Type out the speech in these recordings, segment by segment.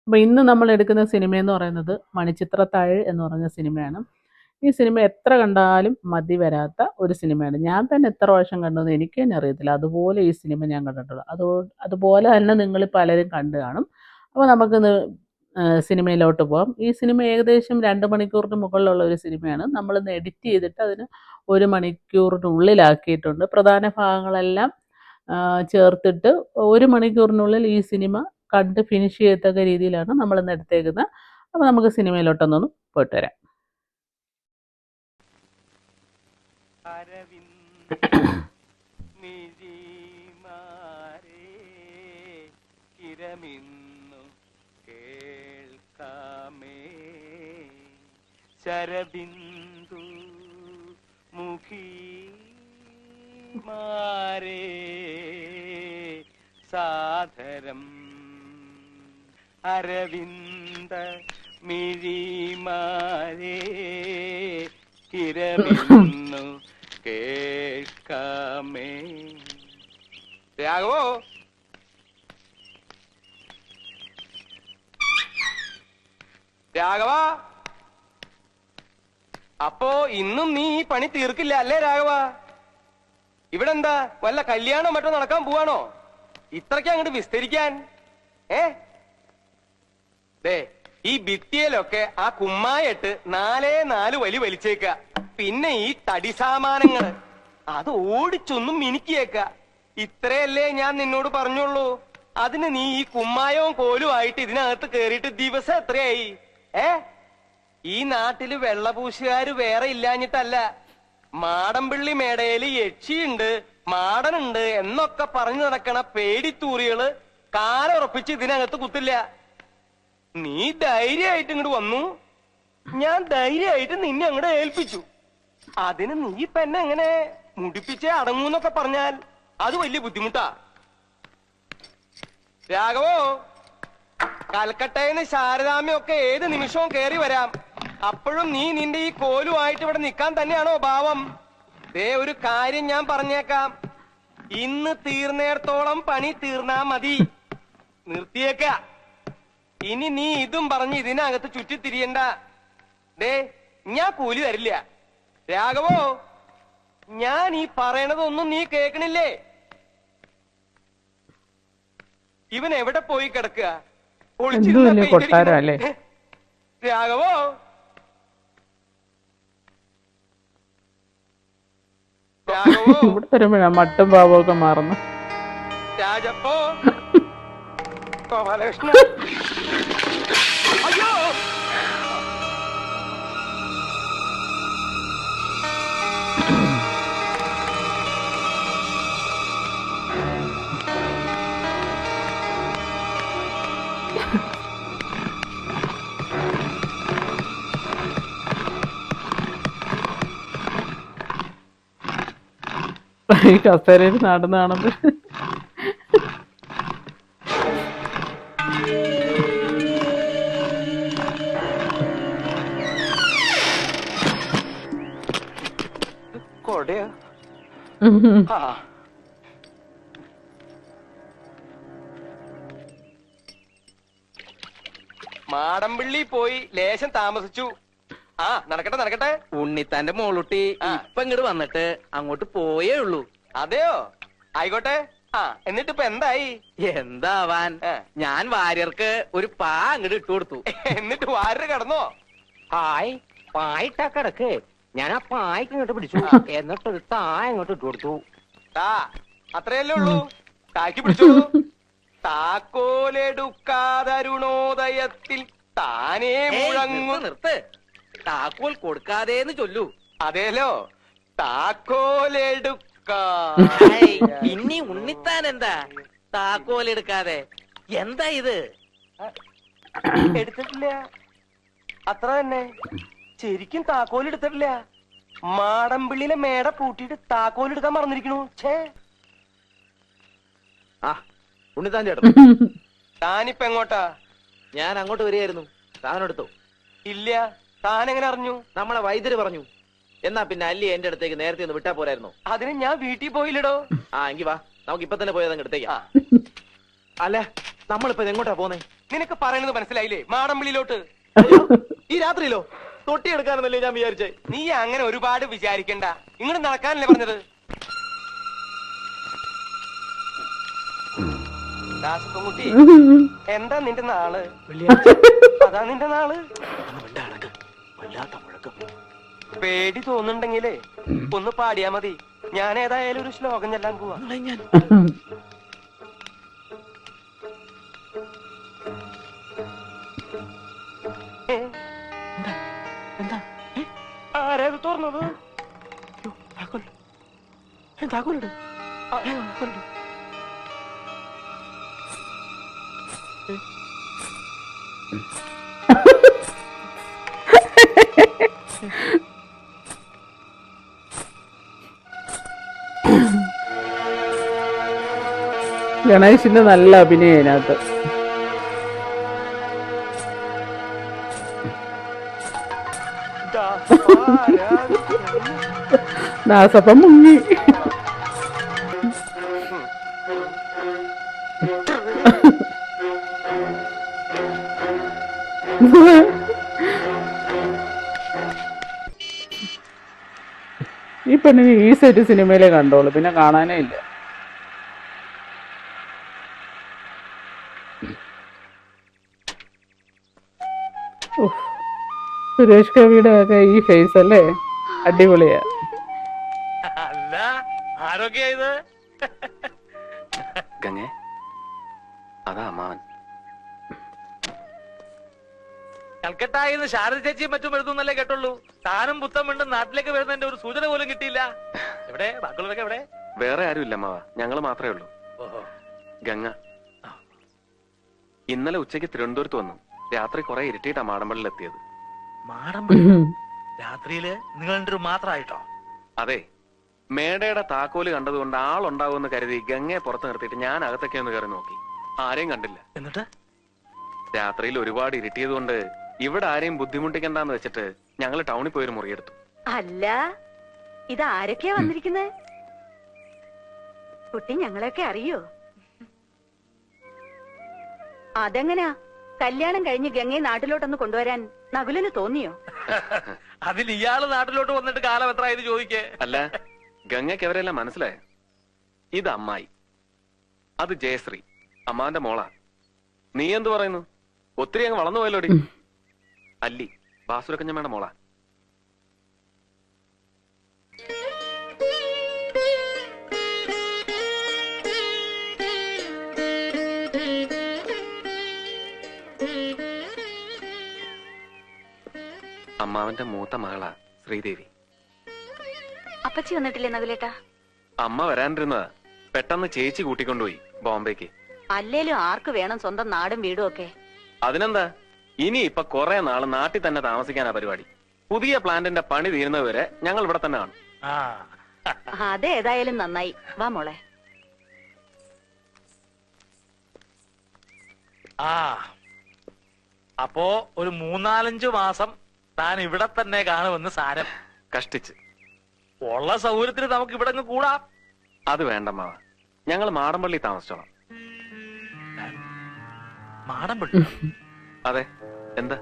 അപ്പോൾ ഇന്ന് നമ്മൾ എടുക്കുന്ന സിനിമയെന്ന് പറയുന്നത് മണിച്ചിത്രത്താഴ് എന്ന് പറഞ്ഞ സിനിമയാണ്. ഈ സിനിമ എത്ര കണ്ടാലും മതി വരാത്ത ഒരു സിനിമയാണ്. ഞാൻ തന്നെ എത്ര പ്രാവശ്യം കണ്ടെന്ന് എനിക്ക് തന്നെ അറിയത്തില്ല. അതുപോലെ ഈ സിനിമ ഞാൻ കണ്ടിട്ടുള്ളൂ. അതുപോലെ തന്നെ നിങ്ങൾ പലരും കണ്ടു കാണും. അപ്പോൾ നമുക്കിന്ന് സിനിമയിലോട്ട് പോകാം. ഈ സിനിമ ഏകദേശം 2 മണിക്കൂറിന് മുകളിലുള്ള ഒരു സിനിമയാണ്. നമ്മളിന്ന് എഡിറ്റ് ചെയ്തിട്ട് അതിന് 1 മണിക്കൂറിനുള്ളിലാക്കിയിട്ടുണ്ട്. പ്രധാന ഭാഗങ്ങളെല്ലാം ചേർത്തിട്ട് 1 മണിക്കൂറിനുള്ളിൽ ഈ സിനിമ കണ്ട് ഫിനിഷ് ചെയ്യത്തക്ക രീതിയിലാണ് നമ്മളിന്ന് എടുത്തേക്കുന്നത്. അപ്പോൾ നമുക്ക് സിനിമയിലോട്ടൊന്ന് പോയിട്ട് വരാം. ശരബിന്ദു മുഖി മാരേ സാധരം അരവിന്ദ മിഴിമാരേ കിരമിന്നു കേൾക്കാമേ. രാഘവോ, രാഘവ, അപ്പോ ഇന്നും നീ ഈ പണി തീർക്കില്ല അല്ലേ രാഘവ? ഇവിടെ എന്താ വല്ല കല്യാണം മറ്റോ നടക്കാൻ പോവാണോ ഇത്രയ്ക്ക് അങ്ങോട്ട് വിസ്തരിക്കാൻ? ദേ, ഈ ഭിത്തിയിലൊക്കെ ആ കുമ്മായിട്ട് 4 വലി വലിച്ചേക്ക. പിന്നെ ഈ തടി സാമാനങ്ങള് അത് ഓടിച്ചൊന്നും മിനുക്കിയേക്ക. ഇത്രയല്ലേ ഞാൻ നിന്നോട് പറഞ്ഞുള്ളൂ. അതിന് നീ ഈ കുമ്മായവും കോലും ആയിട്ട് ഇതിനകത്ത് കേറിയിട്ട് ദിവസം എത്രയായി? ഈ നാട്ടില് വെള്ളപൂശുകാര് വേറെ ഇല്ലാഞ്ഞിട്ടല്ല. മാടമ്പിള്ളി മേടയില് യക്ഷിയുണ്ട്, മാടനുണ്ട് എന്നൊക്കെ പറഞ്ഞു നടക്കണ പേടിത്തൂറികള് കാലുറപ്പിച്ച് ഇതിനകത്ത് കുത്തില്ല. നീ ധൈര്യമായിട്ട് ഇങ്ങോട്ട് വന്നു, ഞാൻ ധൈര്യമായിട്ട് നിന്നെ അങ്ങോട്ട് ഏൽപ്പിച്ചു. അതിന് നീ ഇപ്പൊ എന്നെ എങ്ങനെ മുടിപ്പിച്ചേ അടങ്ങൂന്നൊക്കെ പറഞ്ഞാൽ അത് വലിയ ബുദ്ധിമുട്ടാ. രാഘവോ, കൽക്കട്ടയിന്ന് ശാരദാമ്മയൊക്കെ ഏത് നിമിഷവും കേറി വരാം. അപ്പോഴും നീ നിന്റെ ഈ കോലുമായിട്ട് ഇവിടെ നിൽക്കാൻ തന്നെയാണോ ഭാവം? ദേ, ഒരു കാര്യം ഞാൻ പറഞ്ഞേക്കാം. ഇന്ന് തീർന്നേടത്തോളം പണി തീർന്നാ മതി. നിർത്തിയേക്ക. ഇനി നീ ഇതും പറഞ്ഞ് ഇതിനകത്ത് ചുറ്റിത്തിരിയണ്ട. ദേ, ഞാൻ കൂലി തരില്ല. രാഘവോ, ഞാൻ ഈ പറയണതൊന്നും നീ കേൾക്കണില്ലേ? ഇവൻ എവിടെ പോയി കിടക്കുക? കൊട്ടാരല്ലേ രാഘവോ, ഇവിടെ വരുമ്പോഴാ മട്ടും ഭാവമൊക്കെ മാറുന്നു. രാജപ്പോ, ഗോപാലകൃഷ്ണ, അയ്യോ, ഈ കസേരയിൽ നടന്നാണത്. കൊടയോ? മാടമ്പിള്ളി പോയി ലേശം താമസിച്ചു. നടക്കട്ടെ നടക്കട്ടെ. ഉണ്ണിത്താന്റെ മോളുട്ടി ഇപ്പൊ ഇങ്ങോട്ട് വന്നിട്ട് അങ്ങോട്ട് പോയേ ഉള്ളൂ. അതെയോ? ആയിക്കോട്ടെ. എന്നിട്ട് ഇപ്പൊ എന്തായി? എന്താവാൻ, ഞാൻ വാര്യർക്ക് ഒരു പാ അങ്ങോട്ട് ഇട്ടു കൊടുത്തു. എന്നിട്ട് വാര്യർ കിടന്നോ? പായിട്ടാ കിടക്ക്. ഞാൻ ആ പായ്ക്ക് ഇങ്ങോട്ട് പിടിച്ചു, എന്നിട്ടൊരു തായ അങ്ങോട്ട് ഇട്ടു കൊടുത്തു. അത്രയല്ലേ ഉള്ളൂ? താക്കി പിടിച്ചോളൂ. താക്കോലെടുക്കാതരുണോദയത്തിൽ താനേ മുഴങ്ങു. നിർത്ത്. താക്കോൽ കൊടുക്കാതേന്ന് ചൊല്ലൂ. അതേലോ, താക്കോലെടുക്കാ. ഇനി ഉണ്ണിത്താൻ എന്താ താക്കോൽ എടുക്കാതെ? എന്താ ഇത്? എടുത്തിട്ടില്ല, അത്ര തന്നെ. ശരിക്കും താക്കോൽ എടുത്തിട്ടില്ല. മാടമ്പിള്ളിയിലെ മേട പൂട്ടിയിട്ട് താക്കോൽ എടുക്കാൻ മറന്നിരിക്കണു. ഉണ്ണിത്താൻ ചേട്ടൻ, താനിപ്പ എങ്ങോട്ടാ? ഞാൻ അങ്ങോട്ട് വരികയായിരുന്നു. താനെടുത്തോ? ഇല്ല. താൻ എങ്ങനെ അറിഞ്ഞു? നമ്മളെ വൈദ്യര് പറഞ്ഞു. എന്നാ പിന്നെ അല്ലി എന്റെ അടുത്തേക്ക് നേരത്തെ ഒന്ന് വിട്ടാ പോരായിരുന്നോ? അതിന് ഞാൻ വീട്ടിൽ പോയില്ലടോ. എങ്കി വാ, നമുക്ക് ഇപ്പൊ തന്നെ പോയത് അങ്ങ് എടുത്തേക്കാം. അല്ല നമ്മളിപ്പോ എങ്ങോട്ടാ പോന്നേ? നിനക്ക് പറയണത് മനസ്സിലായില്ലേ? മാടമ്പിളിയിലോട്ട്. ഈ രാത്രിയിലോ? തൊട്ടി എടുക്കാനെന്നല്ലേ ഞാൻ വിചാരിച്ചേ. നീ അങ്ങനെ ഒരുപാട് വിചാരിക്കണ്ട. ഇങ്ങോട്ട് നടക്കാനല്ലേ പറഞ്ഞത്? ദാസപ്പൻകുട്ടി, എന്താ നിന്റെ നാള്? അതാ നിന്റെ നാള്. പേടി തോന്നുന്നുണ്ടെങ്കിലേ ഒന്ന് പാടിയാ മതി. ഞാൻ ഏതായാലും ഒരു ശ്ലോകം ചെല്ലാൻ പോവാ. ആരാ ഇത് തുറന്നത്? ഗണേഷിന്റെ നല്ല അഭിനയം അതിനകത്ത്. ദാസപ്പൻ മുങ്ങി. ഈ പെണ്ണിന് ഈ സെറ്റ് സിനിമയിലേ കണ്ടോളൂ, പിന്നെ കാണാനേ ഇല്ല. സുരേഷ് ഗോപിയുടെ ഒക്കെ ഈ ഫേസ് അല്ലേ അടിപൊളിയാ. അല്ല ആരൊക്കെയാ ഇത്? ഗംഗേ, അതാ അമ്മാവൻ. കൽക്കട്ടായിന്ന് ശാരദ ചേച്ചിയും മറ്റും എഴുതുന്നല്ലേ കേട്ടുള്ളൂ. താനും പുത്തം വീണ്ടും നാട്ടിലേക്ക് വരുന്നതിന്റെ ഒരു സൂചന പോലും കിട്ടിയില്ല. എവിടെ ബാക്കിയുള്ളവരൊക്കെ എവിടെ? വേറെ ആരുമില്ല അമ്മാവ, ഞങ്ങള് മാത്രമേ ഉള്ളൂ. ഗംഗ ഇന്നലെ ഉച്ചയ്ക്ക് തിരുവനന്തപുരത്ത് വന്നു. രാത്രി കുറെ ഇരുട്ടിയിട്ടാ മാടമ്പള്ളിൽ എത്തിയത്. രാത്രിയില് നിങ്ങൾ രണ്ടു മാത്രമായിട്ടോ? അതെ, മേടയുടെ താക്കോല് കണ്ടതുകൊണ്ട് ആളുണ്ടാവുമെന്ന് കരുതി ഗംഗയെ പുറത്ത് നിർത്തിയിട്ട് ഞാൻ അകത്തൊക്കെ ഒന്ന് കയറി നോക്കി. ആരെയും കണ്ടില്ല. എന്നിട്ട് രാത്രിയിൽ ഒരുപാട് ഇരുട്ടിയത് കൊണ്ട് ഇവിടെ ആരെയും ബുദ്ധിമുട്ടിക്കണ്ടെന്ന് വെച്ചിട്ട് ഞങ്ങൾ ടൗണിൽ പോയൊരു മുറിയെടുത്തു. അല്ല, ഇത് ആരൊക്കെയാ വന്നിരിക്കുന്നത്? കുട്ടി ഞങ്ങളെയൊക്കെ അറിയോ? അതെങ്ങനാ കല്യാണം കഴിഞ്ഞ് ഗംഗയെ നാട്ടിലോട്ടൊന്ന് കൊണ്ടുവരാൻ നകുലന് തോന്നിയോ? അതിൽ ഇയാള് നാട്ടിലോട്ട് വന്നിട്ട് കാലം എത്ര ആയത് ചോദിക്കേ? അല്ല, ഗംഗയ്ക്ക് അവരെല്ലാം മനസ്സിലായോ? ഇത് അമ്മായി, അത് ജയശ്രീ, അമ്മാന്റെ മോളാ. നീ എന്തു പറയുന്നു? ഒത്തിരി അങ്ങ് വളർന്നു പോയല്ലോടി. അല്ലി, ബാസുരക്കഞ്ഞമ്മയുടെ മോളാ. അമ്മാവന്റെ മൂത്ത മകളാ ശ്രീദേവി. അപ്പച്ചി വന്നിട്ടില്ലേ നകുലേട്ടാ? അമ്മ വരാനിരുന്നതാ, പെട്ടെന്ന് ചേച്ചി കൂട്ടിക്കൊണ്ടുപോയി ബോംബേക്ക്. അല്ലേലും ആർക്ക് വേണം സ്വന്തം നാടും വീടും ഒക്കെ? അതിനെന്താ, ഇനി ഇപ്പൊ കുറെ നാള് നാട്ടിൽ തന്നെ താമസിക്കാനാ പരിപാടി. പുതിയ പ്ലാന്റിന്റെ പണി തീരുന്നവരെ ഞങ്ങൾ ഇവിടെ തന്നെ കാണും. അതേതായാലും നന്നായി. വാ മോളെ. അപ്പോ ഒരു 3-4 മാസം താൻ ഇവിടെ തന്നെ കാണുമെന്ന് സാരം. കഷ്ടിച്ച് ഉള്ള സൗകര്യത്തിന് നമുക്ക് ഇവിടെ കൂടാം. അത് വേണ്ടമ്മാവ, ഞങ്ങൾ മാടമ്പള്ളി താമസിച്ചോളാം. മാടമ്പള്ളി? അതെ, എന്താ?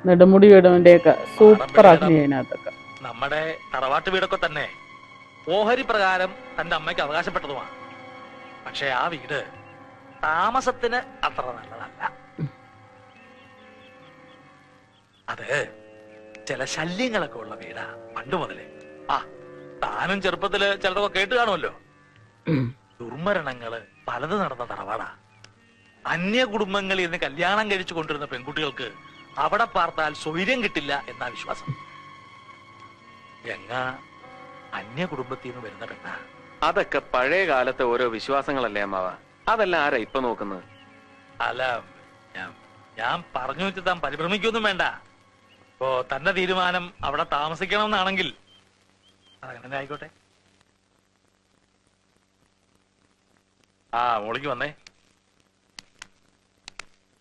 നെടുമുടി വേടവന്റെയൊക്കെ സൂപ്പർ അഭിനയം അതിനകത്തൊക്കെ. നമ്മുടെ തറവാട്ട് വീടൊക്കെ തന്നെ ഓഹരി പ്രകാരം തന്റെ അമ്മയ്ക്ക് അവകാശപ്പെട്ടതുമാണ്. പക്ഷെ ആ വീട് താമസത്തിന് അത്ര നല്ലതല്ല. അത് ചില ശല്യങ്ങളൊക്കെ ഉള്ള വീടാ പണ്ട് മുതലേ. താനും ചെറുപ്പത്തില് ചിലതൊക്കെ കേട്ട് കാണുമല്ലോ. ദുർമരണങ്ങള് പലത് നടന്ന തറവാടാ. അന്യ കുടുംബങ്ങളിൽ നിന്ന് കല്യാണം കഴിച്ചു കൊണ്ടിരുന്ന പെൺകുട്ടികൾക്ക് അവിടെ പാർത്താൽ സ്വൈര്യം കിട്ടില്ല എന്നാ വിശ്വാസം. ഗംഗ അന്യ കുടുംബത്തിൽ നിന്ന് വരുന്ന പെണ്ണാ. അതൊക്കെ പഴയ കാലത്തെ ഓരോ വിശ്വാസങ്ങളല്ലേ അമ്മാവ, അതെല്ലാം ആരാ ഇപ്പൊ നോക്കുന്നത്? അല്ല, ഞാൻ പറഞ്ഞു വെച്ച് താൻ പരിഭ്രമിക്കൊന്നും വേണ്ട. ഇപ്പോ തന്റെ തീരുമാനം അവിടെ താമസിക്കണം എന്നാണെങ്കിൽ അതങ്ങനെ ആയിക്കോട്ടെ. മോളിക്ക് വന്നേ.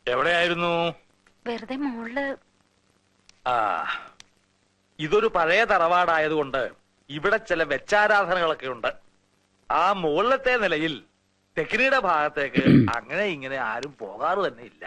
എവിടെയായിരുന്നു? വെറുതെ മോള്. ഇതൊരു പഴയ തറവാടായതുകൊണ്ട് ഇവിടെ ചില വെച്ചാരാധനകളൊക്കെ ഉണ്ട്. ആ മുകളിലത്തെ നിലയിൽ തെക്കിനിയുടെ ഭാഗത്തേക്ക് അങ്ങനെ ഇങ്ങനെ ആരും പോകാറ് തന്നെ ഇല്ല.